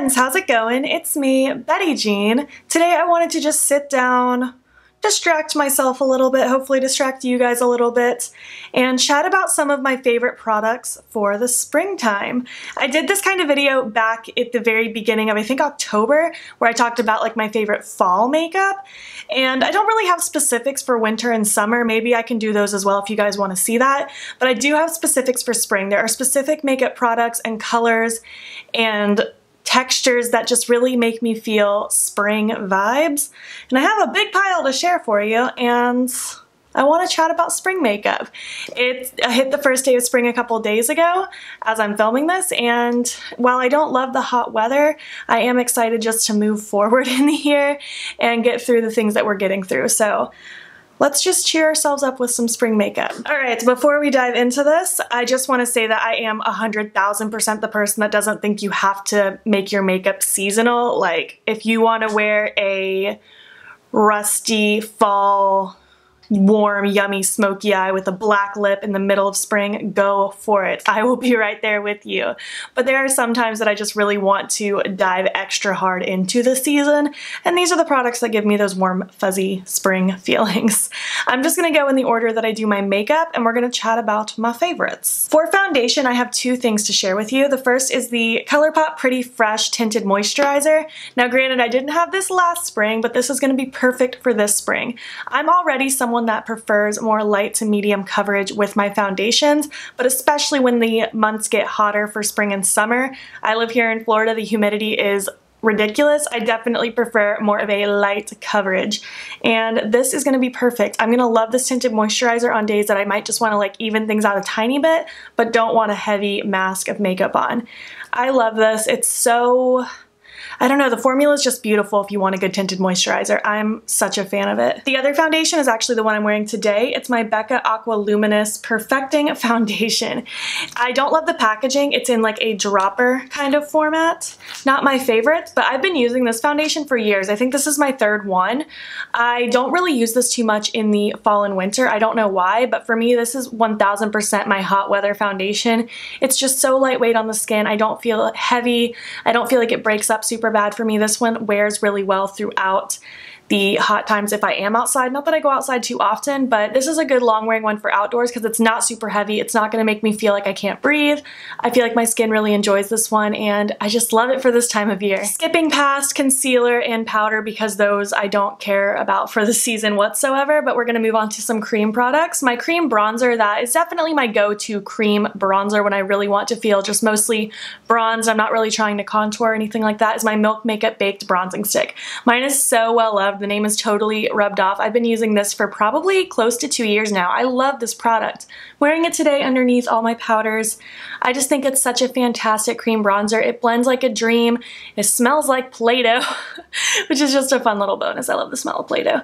friends, how's it going? It's me, Betty Jean. Today I wanted to just sit down, distract myself a little bit, hopefully distract you guys a little bit, and chat about some of my favorite products for the springtime. I did this kind of video back at the very beginning of, I think, October, where I talked about like my favorite fall makeup, and I don't really have specifics for winter and summer. Maybe I can do those as well if you guys want to see that, but I do have specifics for spring. There are specific makeup products and colors and textures that just really make me feel spring vibes. And I have a big pile to share for you, and I want to chat about spring makeup. I hit the first day of spring a couple days ago as I'm filming this, and while I don't love the hot weather, I am excited just to move forward in the year and get through the things that we're getting through. So let's just cheer ourselves up with some spring makeup. Alright, before we dive into this, I just want to say that I am 100,000% the person that doesn't think you have to make your makeup seasonal. Like, if you want to wear a rusty fall warm, yummy, smoky eye with a black lip in the middle of spring, go for it. I will be right there with you. But there are some times that I just really want to dive extra hard into the season, and these are the products that give me those warm, fuzzy spring feelings. I'm just gonna go in the order that I do my makeup, and we're gonna chat about my favorites. For foundation, I have two things to share with you. The first is the ColourPop Pretty Fresh Tinted Moisturizer. Now granted, I didn't have this last spring, but this is gonna be perfect for this spring. I'm already someone that prefers more light to medium coverage with my foundations, but especially when the months get hotter for spring and summer. I live here in Florida, the humidity is ridiculous. I definitely prefer more of a light coverage, and this is going to be perfect. I'm going to love this tinted moisturizer on days that I might just want to like even things out a tiny bit, but don't want a heavy mask of makeup on. I love this. It's so, I don't know, the formula is just beautiful if you want a good tinted moisturizer. I'm such a fan of it. The other foundation is actually the one I'm wearing today. It's my Becca Aqua Luminous Perfecting Foundation. I don't love the packaging. It's in like a dropper kind of format. Not my favorite, but I've been using this foundation for years. I think this is my third one. I don't really use this too much in the fall and winter. I don't know why, but for me, this is 1000% my hot weather foundation. It's just so lightweight on the skin. I don't feel heavy. I don't feel like it breaks up super bad for me. This one wears really well throughout the hot times if I am outside. Not that I go outside too often, but this is a good long wearing one for outdoors because it's not super heavy. It's not going to make me feel like I can't breathe. I feel like my skin really enjoys this one, and I just love it for this time of year. Skipping past concealer and powder because those I don't care about for the season whatsoever, but we're going to move on to some cream products. My cream bronzer, that is definitely my go-to cream bronzer when I really want to feel just mostly bronzed. I'm not really trying to contour or anything like that, is my Milk Makeup Baked Bronzing Stick. Mine is so well loved. The name is totally rubbed off. I've been using this for probably close to 2 years now. I love this product. Wearing it today underneath all my powders. I just think it's such a fantastic cream bronzer. It blends like a dream. It smells like Play-Doh, which is just a fun little bonus. I love the smell of Play-Doh.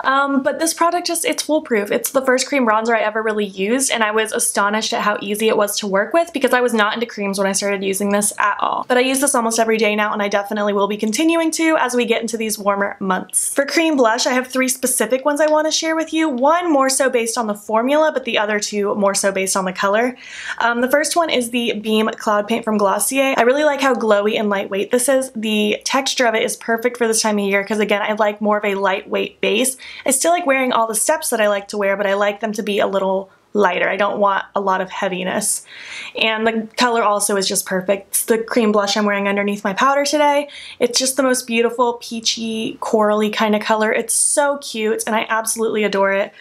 But this product just, it's foolproof. It's the first cream bronzer I ever really used, and I was astonished at how easy it was to work with because I was not into creams when I started using this at all. But I use this almost every day now, and I definitely will be continuing to as we get into these warmer months. For cream blush, I have three specific ones I want to share with you. One more so based on the formula, but the other two more so based on the color. The first one is the Beam Cloud Paint from Glossier. I really like how glowy and lightweight this is. The texture of it is perfect for this time of year because, again, I like more of a lightweight base. I still like wearing all the steps that I like to wear, but I like them to be a little lighter. I don't want a lot of heaviness. And the color also is just perfect. It's the cream blush I'm wearing underneath my powder today. It's just the most beautiful peachy, corally kind of color. It's so cute, and I absolutely adore it.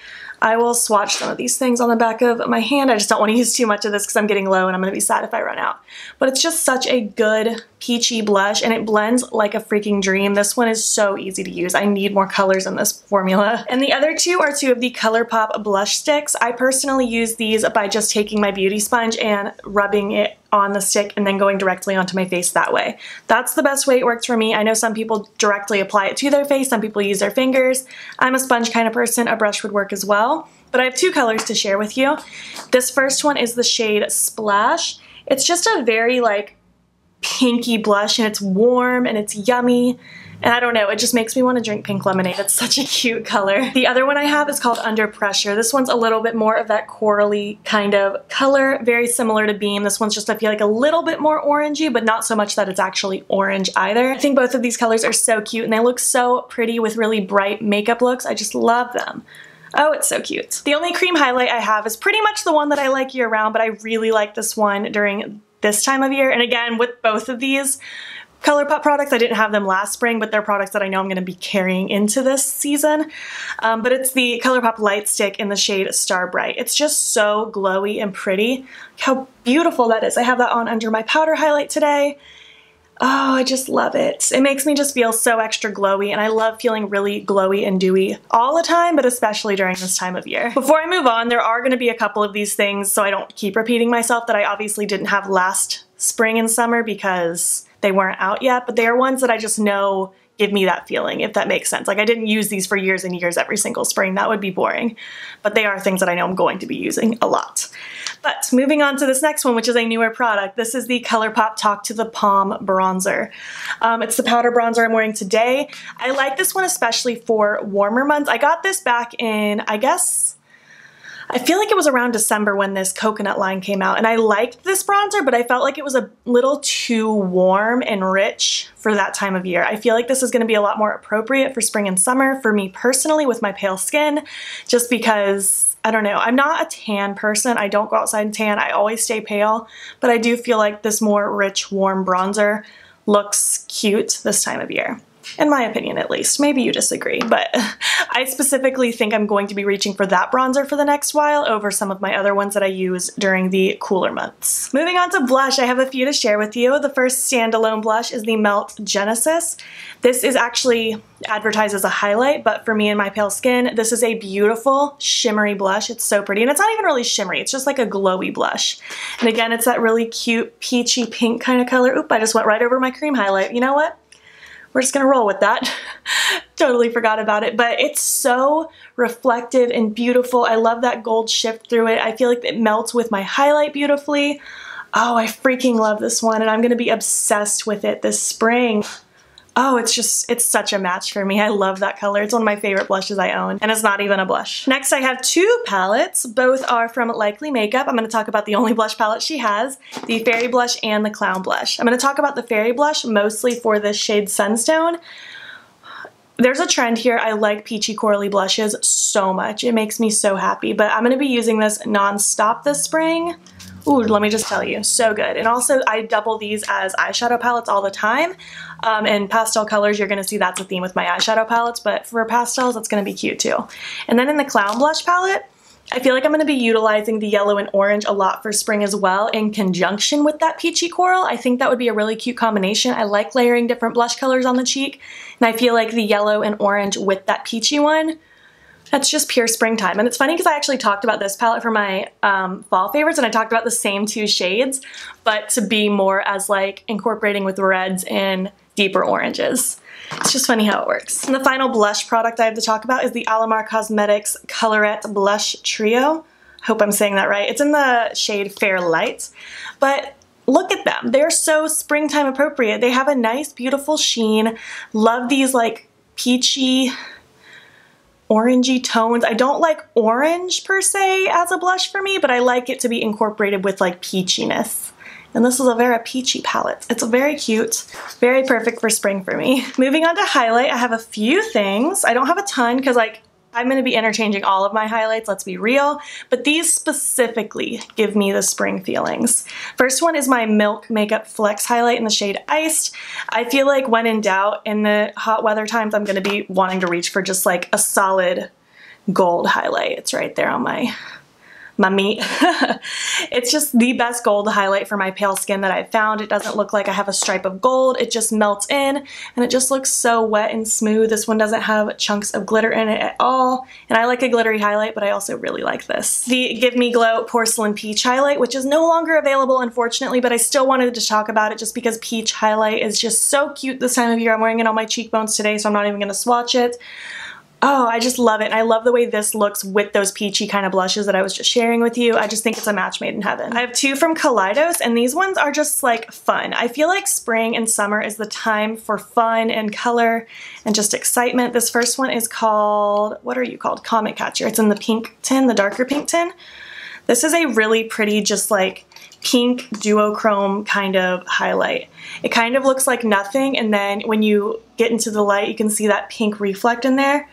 I will swatch some of these things on the back of my hand. I just don't want to use too much of this because I'm getting low and I'm going to be sad if I run out. But it's just such a good peachy blush, and it blends like a freaking dream. This one is so easy to use. I need more colors in this formula. And the other two are two of the ColourPop blush sticks. I personally use these by just taking my beauty sponge and rubbing it on the stick and then going directly onto my face that way. That's the best way it works for me. I know some people directly apply it to their face, some people use their fingers. I'm a sponge kind of person. A brush would work as well. But I have two colors to share with you. This first one is the shade Splash. It's just a very like pinky blush, and it's warm and it's yummy. And I don't know, it just makes me want to drink pink lemonade. It's such a cute color. The other one I have is called Under Pressure. This one's a little bit more of that corally kind of color, very similar to Beam. This one's just, I feel like, a little bit more orangey, but not so much that it's actually orange either. I think both of these colors are so cute, and they look so pretty with really bright makeup looks. I just love them. Oh, it's so cute. The only cream highlight I have is pretty much the one that I like year round, but I really like this one during this time of year. And again, with both of these ColourPop products, I didn't have them last spring, but they're products that I know I'm going to be carrying into this season. But it's the ColourPop Light Stick in the shade Star Bright. It's just so glowy and pretty. Look how beautiful that is. I have that on under my powder highlight today. Oh, I just love it. It makes me just feel so extra glowy, and I love feeling really glowy and dewy all the time, but especially during this time of year. Before I move on, there are going to be a couple of these things, so I don't keep repeating myself, that I obviously didn't have last spring and summer because they weren't out yet, but they are ones that I just know give me that feeling, if that makes sense. Like, I didn't use these for years and years every single spring. That would be boring. But they are things that I know I'm going to be using a lot. But moving on to this next one, which is a newer product. This is the ColourPop Talk to the Palm Bronzer. It's the powder bronzer I'm wearing today. I like this one especially for warmer months. I got this back in, I feel like it was around December when this coconut line came out, and I liked this bronzer, but I felt like it was a little too warm and rich for that time of year. I feel like this is going to be a lot more appropriate for spring and summer for me personally with my pale skin, just because, I don't know, I'm not a tan person. I don't go outside and tan. I always stay pale, but I do feel like this more rich, warm bronzer looks cute this time of year. In my opinion, at least. Maybe you disagree, but I specifically think I'm going to be reaching for that bronzer for the next while over some of my other ones that I use during the cooler months. Moving on to blush, I have a few to share with you. The first standalone blush is the Melt Genesis. This is actually advertised as a highlight, but for me and my pale skin, this is a beautiful shimmery blush. It's so pretty, and it's not even really shimmery. It's just like a glowy blush. And again, it's that really cute peachy pink kind of color. Oop, I just went right over my cream highlight. You know what? We're just gonna roll with that. Totally forgot about it, but it's so reflective and beautiful. I love that gold shift through it. I feel like it melts with my highlight beautifully. Oh, I freaking love this one, and I'm gonna be obsessed with it this spring. Oh, it's such a match for me. I love that color. It's one of my favorite blushes I own, and it's not even a blush. Next, I have two palettes. Both are from Likely Makeup. I'm going to talk about the only blush palette she has, the Fairy Blush and the Clown Blush. I'm going to talk about the Fairy Blush mostly for this shade Sunstone. There's a trend here. I like peachy corally blushes so much. It makes me so happy, but I'm going to be using this non-stop this spring. Ooh, let me just tell you, so good. And also, I double these as eyeshadow palettes all the time. And pastel colors, you're going to see that's a theme with my eyeshadow palettes, but for pastels, it's going to be cute too. And then in the Clown Blush palette, I feel like I'm going to be utilizing the yellow and orange a lot for spring as well in conjunction with that peachy coral. I think that would be a really cute combination. I like layering different blush colors on the cheek, and I feel like the yellow and orange with that peachy one, that's just pure springtime. And it's funny because I actually talked about this palette for my fall favorites, and I talked about the same two shades, but to be more as like incorporating with reds and deeper oranges. It's just funny how it works. And the final blush product I have to talk about is the Alamar Cosmetics Colorette Blush Trio. I hope I'm saying that right. It's in the shade Fair Light, but look at them. They're so springtime appropriate. They have a nice, beautiful sheen. Love these like peachy, orangey tones. I don't like orange per se as a blush for me, but I like it to be incorporated with like peachiness. And this is a very peachy palette. It's very cute, very perfect for spring for me. Moving on to highlight, I have a few things. I don't have a ton because like I'm going to be interchanging all of my highlights, let's be real, but these specifically give me the spring feelings. First one is my Milk Makeup Flex highlight in the shade Iced. I feel like when in doubt in the hot weather times, I'm going to be wanting to reach for just like a solid gold highlight. It's right there on my meat. It's just the best gold highlight for my pale skin that I've found. It doesn't look like I have a stripe of gold. It just melts in and it just looks so wet and smooth. This one doesn't have chunks of glitter in it at all. And I like a glittery highlight, but I also really like this. The Give Me Glow Porcelain Peach highlight, which is no longer available unfortunately, but I still wanted to talk about it just because peach highlight is just so cute this time of year. I'm wearing it on my cheekbones today, so I'm not even going to swatch it. Oh, I just love it. And I love the way this looks with those peachy kind of blushes that I was just sharing with you. I just think it's a match made in heaven. I have two from Kaleidos, and these ones are just like fun. I feel like spring and summer is the time for fun and color and just excitement. This first one is called, what are you called? Comet Catcher. It's in the pink tin, the darker pink tin. This is a really pretty, just like pink duochrome kind of highlight. It kind of looks like nothing, and then when you get into the light, you can see that pink reflect in there.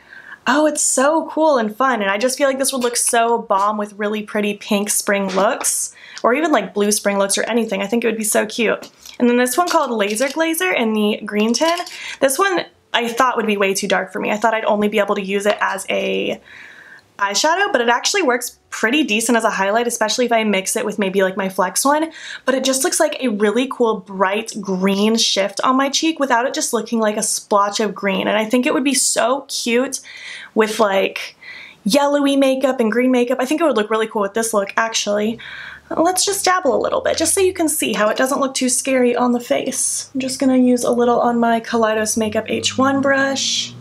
Oh, it's so cool and fun, and I just feel like this would look so bomb with really pretty pink spring looks, or even like blue spring looks or anything. I think it would be so cute. And then this one called Laser Glazer in the green tin. This one I thought would be way too dark for me. I thought I'd only be able to use it as a eyeshadow, but it actually works pretty decent as a highlight, especially if I mix it with maybe like my Flex one. But it just looks like a really cool bright green shift on my cheek without it just looking like a splotch of green. And I think it would be so cute with like yellowy makeup and green makeup. I think it would look really cool with this look actually. Let's just dabble a little bit just so you can see how it doesn't look too scary on the face. I'm just gonna use a little on my Kaleidos Makeup H1 brush.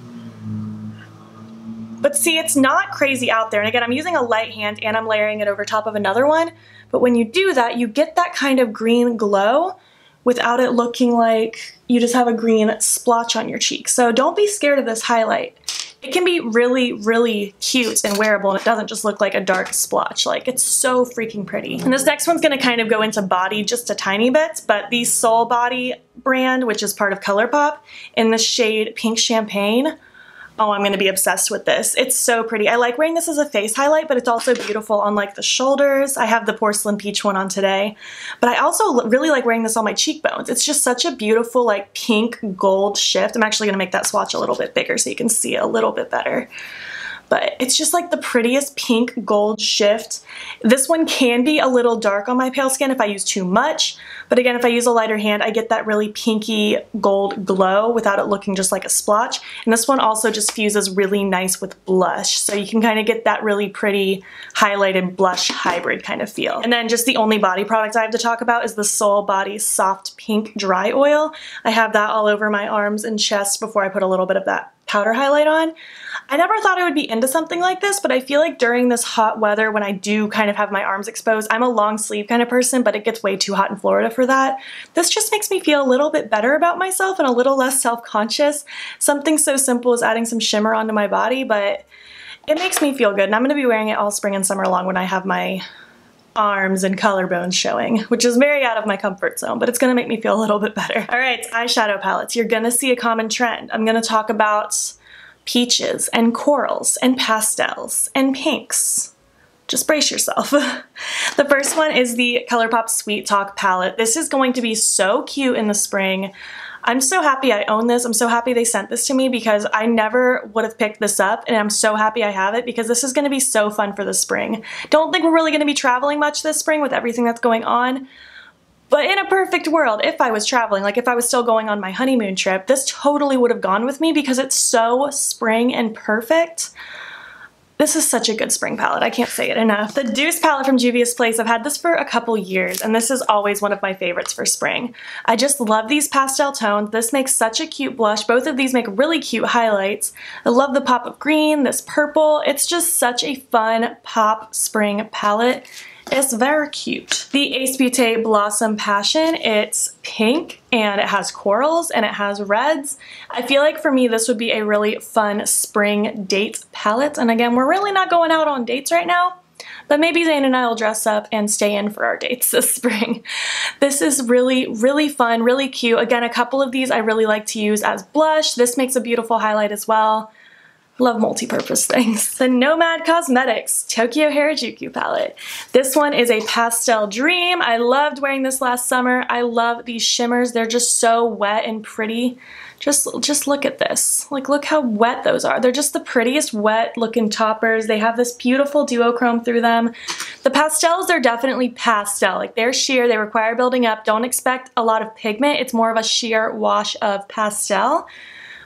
But see, it's not crazy out there. And again, I'm using a light hand and I'm layering it over top of another one. But when you do that, you get that kind of green glow without it looking like you just have a green splotch on your cheek. So don't be scared of this highlight. It can be really, really cute and wearable, and it doesn't just look like a dark splotch. Like, it's so freaking pretty. And this next one's gonna kind of go into body just a tiny bit, but the Soul Body brand, which is part of ColourPop, in the shade Pink Champagne. Oh, I'm gonna be obsessed with this. It's so pretty. I like wearing this as a face highlight, but it's also beautiful on like the shoulders. I have the Porcelain Peach one on today, but I also really like wearing this on my cheekbones. It's just such a beautiful like pink gold shift. I'm actually gonna make that swatch a little bit bigger so you can see it a little bit better. But it's just like the prettiest pink gold shift. This one can be a little dark on my pale skin if I use too much, but again, if I use a lighter hand, I get that really pinky gold glow without it looking just like a splotch. And this one also just fuses really nice with blush, so you can kind of get that really pretty highlighted blush hybrid kind of feel. And then just the only body product I have to talk about is the Soul Body Soft Pink Dry Oil. I have that all over my arms and chest before I put a little bit of that powder highlight on. I never thought I would be into something like this, but I feel like during this hot weather when I do kind of have my arms exposed, I'm a long sleeve kind of person, but it gets way too hot in Florida for that. This just makes me feel a little bit better about myself and a little less self-conscious. Something so simple as adding some shimmer onto my body, but it makes me feel good, and I'm going to be wearing it all spring and summer long when I have my arms and collarbones showing, which is very out of my comfort zone, but it's gonna make me feel a little bit better. All right, eyeshadow palettes. You're gonna see a common trend. I'm gonna talk about peaches and corals and pastels and pinks. Just brace yourself. The first one is the ColourPop Sweet Talk palette. This is going to be so cute in the spring. I'm so happy I own this. I'm so happy they sent this to me because I never would have picked this up, and I'm so happy I have it because this is going to be so fun for the spring. Don't think we're really going to be traveling much this spring with everything that's going on, but in a perfect world, if I was traveling, like if I was still going on my honeymoon trip, this totally would have gone with me because it's so spring and perfect. This is such a good spring palette, I can't say it enough. The Deuce palette from Juvia's Place, I've had this for a couple years, and this is always one of my favorites for spring. I just love these pastel tones. This makes such a cute blush. Both of these make really cute highlights. I love the pop of green, this purple. It's just such a fun pop spring palette. It's very cute. The Ace Beauté Blossom Passion, it's pink and it has corals and it has reds. I feel like for me this would be a really fun spring date palette, and again, we're really not going out on dates right now, but maybe Zane and I will dress up and stay in for our dates this spring. This is really, really fun, really cute. Again, a couple of these I really like to use as blush. This makes a beautiful highlight as well. Love multi-purpose things. The Nomad Cosmetics Tokyo Harajuku palette. This one is a pastel dream. I loved wearing this last summer. I love these shimmers. They're just so wet and pretty. Just look at this. Like, look how wet those are. They're just the prettiest wet looking toppers. They have this beautiful duochrome through them. The pastels, they're definitely pastel. Like, they're sheer. They require building up. Don't expect a lot of pigment. It's more of a sheer wash of pastel.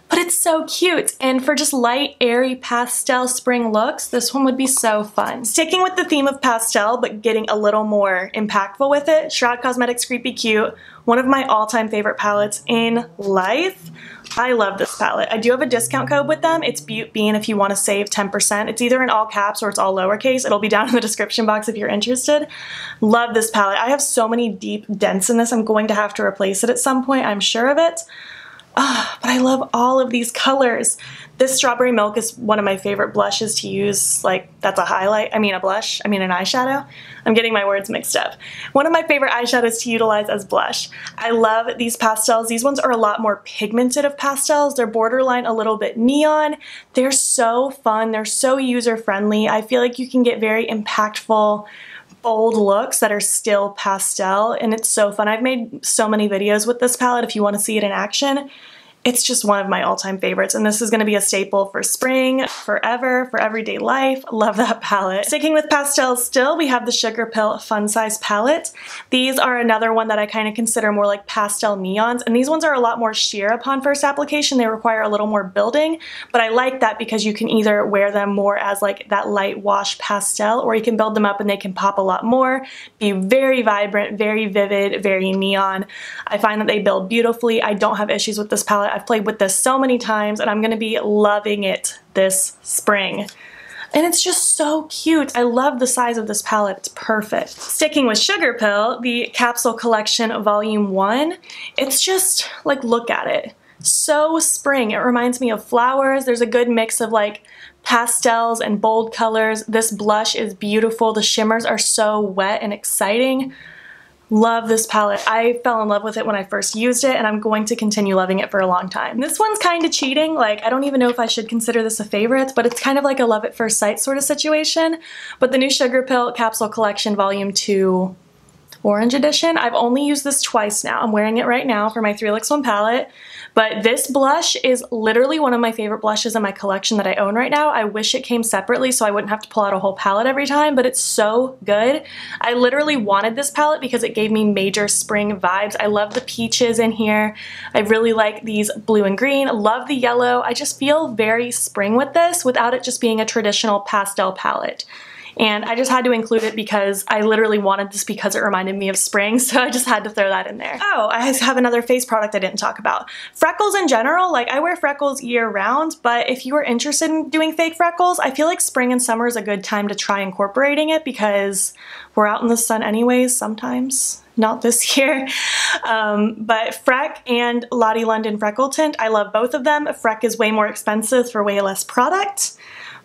but it's so cute. And for just light, airy pastel spring looks, this one would be so fun. Sticking with the theme of pastel, but getting a little more impactful with it, Shroud Cosmetics Creepy Cute, one of my all-time favorite palettes in life. I love this palette. I do have a discount code with them. It's BeautBean if you want to save 10%. It's either in all caps or it's all lowercase. It'll be down in the description box if you're interested. Love this palette. I have so many deep dents in this. I'm going to have to replace it at some point, I'm sure of it. But I love all of these colors. This Strawberry Milk is one of my favorite blushes to use, like, that's a highlight, I mean a blush, I mean an eyeshadow. I'm getting my words mixed up. One of my favorite eyeshadows to utilize as blush. I love these pastels. These ones are a lot more pigmented of pastels. They're borderline a little bit neon. They're so fun. They're so user-friendly. I feel like you can get very impactful, bold looks that are still pastel, and it's so fun. I've made so many videos with this palette if you want to see it in action. It's just one of my all-time favorites, and this is going to be a staple for spring, forever, for everyday life. Love that palette. Sticking with pastels still, we have the Sugarpill Fun Size palette. These are another one that I kind of consider more like pastel neons, and these ones are a lot more sheer upon first application. They require a little more building, but I like that because you can either wear them more as like that light wash pastel, or you can build them up and they can pop a lot more, be very vibrant, very vivid, very neon. I find that they build beautifully. I don't have issues with this palette. I've played with this so many times and I'm going to be loving it this spring. And it's just so cute. I love the size of this palette. It's perfect. Sticking with Sugarpill, the Capsule Collection Volume 1, it's just like, look at it. So spring. It reminds me of flowers. There's a good mix of like pastels and bold colors. This blush is beautiful. The shimmers are so wet and exciting. Love this palette. I fell in love with it when I first used it, and I'm going to continue loving it for a long time. This one's kind of cheating. Like, I don't even know if I should consider this a favorite, but it's kind of like a love at first sight sort of situation. But the new Sugarpill Capsule Collection Volume 2 Orange Edition, I've only used this twice now. I'm wearing it right now for my 3LX1 palette, but this blush is literally one of my favorite blushes in my collection that I own right now. I wish it came separately so I wouldn't have to pull out a whole palette every time, but it's so good. I literally wanted this palette because it gave me major spring vibes. I love the peaches in here. I really like these blue and green. Love the yellow. I just feel very spring with this without it just being a traditional pastel palette. And I just had to include it because I literally wanted this because it reminded me of spring, so I just had to throw that in there. Oh, I have another face product I didn't talk about. Freckles in general, like I wear freckles year round, but if you are interested in doing fake freckles, I feel like spring and summer is a good time to try incorporating it because we're out in the sun anyways sometimes. Not this year. But Freck and Lottie London Freckle Tint, I love both of them. Freck is way more expensive for way less product.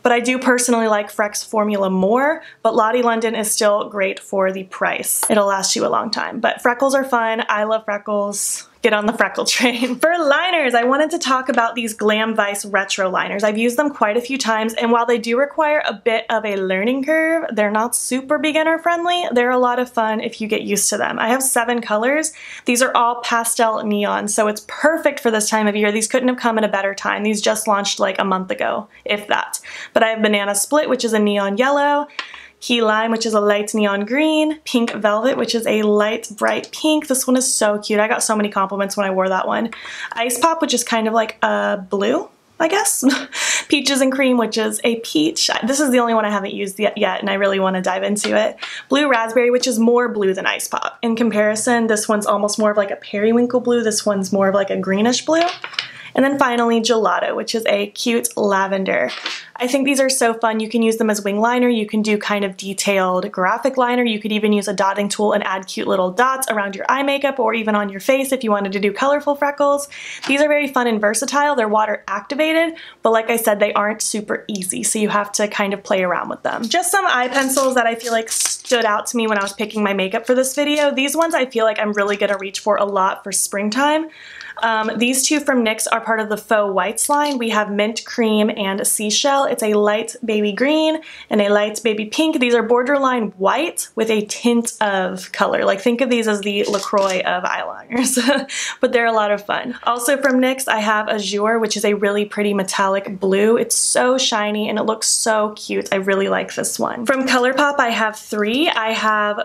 But I do personally like Freck's formula more, but Lottie London is still great for the price. It'll last you a long time. But freckles are fun. I love freckles. Get on the freckle train. For liners, I wanted to talk about these Glam Vice Retro liners. I've used them quite a few times, and while they do require a bit of a learning curve, they're not super beginner friendly. They're a lot of fun if you get used to them. I have 7 colors. These are all pastel neon, so it's perfect for this time of year. These couldn't have come at a better time. These just launched like a month ago, if that. But I have Banana Split, which is a neon yellow, Key Lime, which is a light neon green, Pink Velvet, which is a light bright pink. This one is so cute. I got so many compliments when I wore that one. Ice Pop, which is kind of like a blue, I guess. Peaches and Cream, which is a peach. This is the only one I haven't used yet, and I really want to dive into it. Blue Raspberry, which is more blue than Ice Pop. In comparison, this one's almost more of like a periwinkle blue. This one's more of like a greenish blue. And then finally Gelato, which is a cute lavender. I think these are so fun. You can use them as wing liner. You can do kind of detailed graphic liner. You could even use a dotting tool and add cute little dots around your eye makeup or even on your face if you wanted to do colorful freckles. These are very fun and versatile. They're water activated, but like I said, they aren't super easy, so you have to kind of play around with them. Just some eye pencils that I feel like stood out to me when I was picking my makeup for this video. These ones I feel like I'm really gonna reach for a lot for springtime. These two from NYX are part of the Faux Whites line. We have Mint Cream and Seashell. It's a light baby green and a light baby pink. These are borderline white with a tint of color. Like, think of these as the LaCroix of eyeliners, but they're a lot of fun. Also from NYX, I have Azure, which is a really pretty metallic blue. It's so shiny and it looks so cute. I really like this one. From ColourPop, I have 3. I have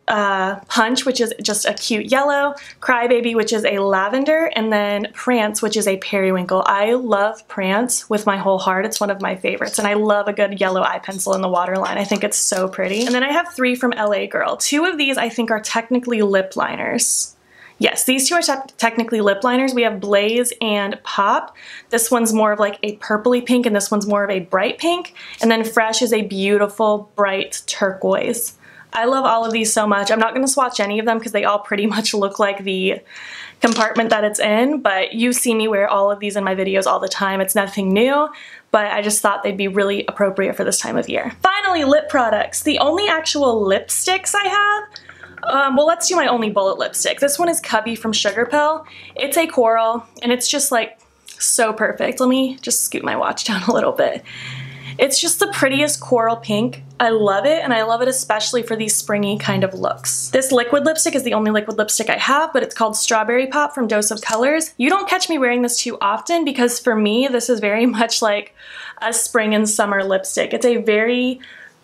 Punch, which is just a cute yellow, Crybaby, which is a lavender, and then Prance, which is a periwinkle. I love Prance with my whole heart. It's one of my favorites, and I love a good yellow eye pencil in the waterline. I think it's so pretty. And then I have 3 from LA Girl. 2 of these I think are technically lip liners. Yes, these 2 are technically lip liners. We have Blaze and Pop. This one's more of like a purpley pink, and this one's more of a bright pink. And then Fresh is a beautiful bright turquoise. I love all of these so much. I'm not going to swatch any of them because they all pretty much look like the compartment that it's in, but you see me wear all of these in my videos all the time. It's nothing new, but I just thought they'd be really appropriate for this time of year. Finally, lip products. The only actual lipsticks I have, well, let's do my only bullet lipstick. This one is Cubby from Sugarpill. It's a coral, and it's just like so perfect. Let me just scoot my watch down a little bit. It's just the prettiest coral pink. I love it, and I love it especially for these springy kind of looks. This liquid lipstick is the only liquid lipstick I have, but it's called Strawberry Pop from Dose of Colors. You don't catch me wearing this too often because for me, this is very much like a spring and summer lipstick. It's a very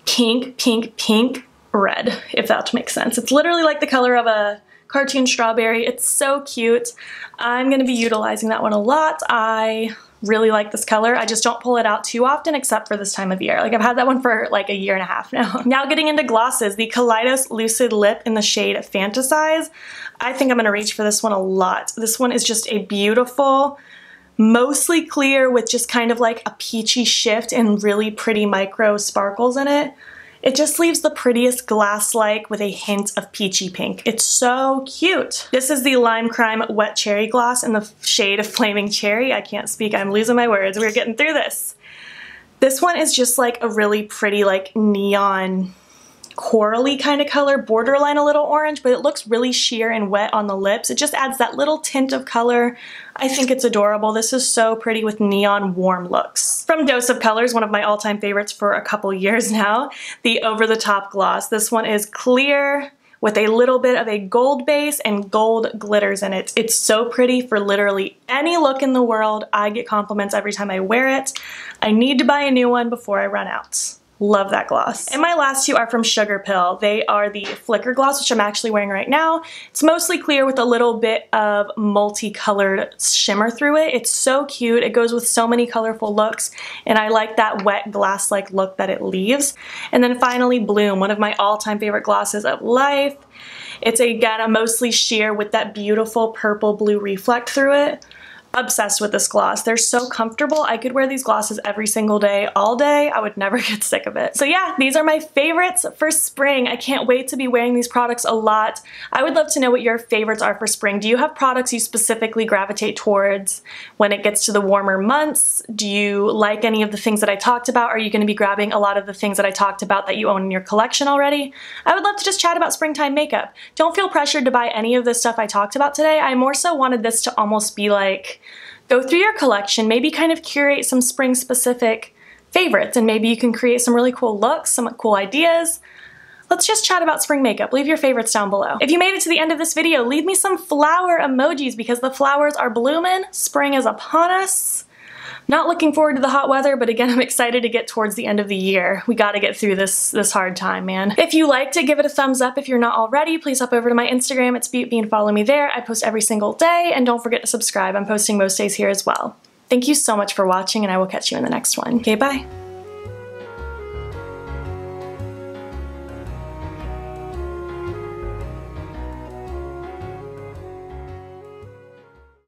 pink, pink, pink red, if that makes sense. It's literally like the color of a cartoon strawberry. It's so cute. I'm gonna be utilizing that one a lot. I really like this color. I just don't pull it out too often except for this time of year. Like I've had that one for like a year and a half now. Now getting into glosses, the Kaleidos Lucid Lip in the shade Fantasize. I think I'm gonna reach for this one a lot. This one is just a beautiful, mostly clear with just kind of like a peachy shift and really pretty micro sparkles in it. It just leaves the prettiest glass-like with a hint of peachy pink. It's so cute. This is the Lime Crime Wet Cherry Gloss in the shade of Flaming Cherry. I can't speak, I'm losing my words. We're getting through this. This one is just like a really pretty like neon corally kind of color, borderline a little orange, but it looks really sheer and wet on the lips. It just adds that little tint of color. I think it's adorable. This is so pretty with neon warm looks. From Dose of Colors, one of my all-time favorites for a couple years now, the Over the Top Gloss. This one is clear with a little bit of a gold base and gold glitters in it. It's so pretty for literally any look in the world. I get compliments every time I wear it. I need to buy a new one before I run out. Love that gloss. And my last 2 are from Sugarpill. They are the Flicker Gloss, which I'm actually wearing right now. It's mostly clear with a little bit of multicolored shimmer through it. It's so cute. It goes with so many colorful looks, and I like that wet glass-like look that it leaves. And then finally, Bloom, one of my all-time favorite glosses of life. It's again a mostly sheer with that beautiful purple blue reflect through it. Obsessed with this gloss. They're so comfortable. I could wear these glosses every single day, all day. I would never get sick of it. So yeah, these are my favorites for spring. I can't wait to be wearing these products a lot. I would love to know what your favorites are for spring. Do you have products you specifically gravitate towards when it gets to the warmer months? Do you like any of the things that I talked about? Are you going to be grabbing a lot of the things that I talked about that you own in your collection already? I would love to just chat about springtime makeup. Don't feel pressured to buy any of the stuff I talked about today. I more so wanted this to almost be like, go through your collection, maybe kind of curate some spring specific favorites, and maybe you can create some really cool looks, some cool ideas. Let's just chat about spring makeup. Leave your favorites down below. If you made it to the end of this video, leave me some flower emojis because the flowers are blooming. Spring is upon us. Not looking forward to the hot weather, but again, I'm excited to get towards the end of the year. We gotta get through this hard time, man. If you liked it, give it a thumbs up. If you're not already, please hop over to my Instagram. It's BeautBee and follow me there. I post every single day, and don't forget to subscribe. I'm posting most days here as well. Thank you so much for watching, and I will catch you in the next one. Okay, bye.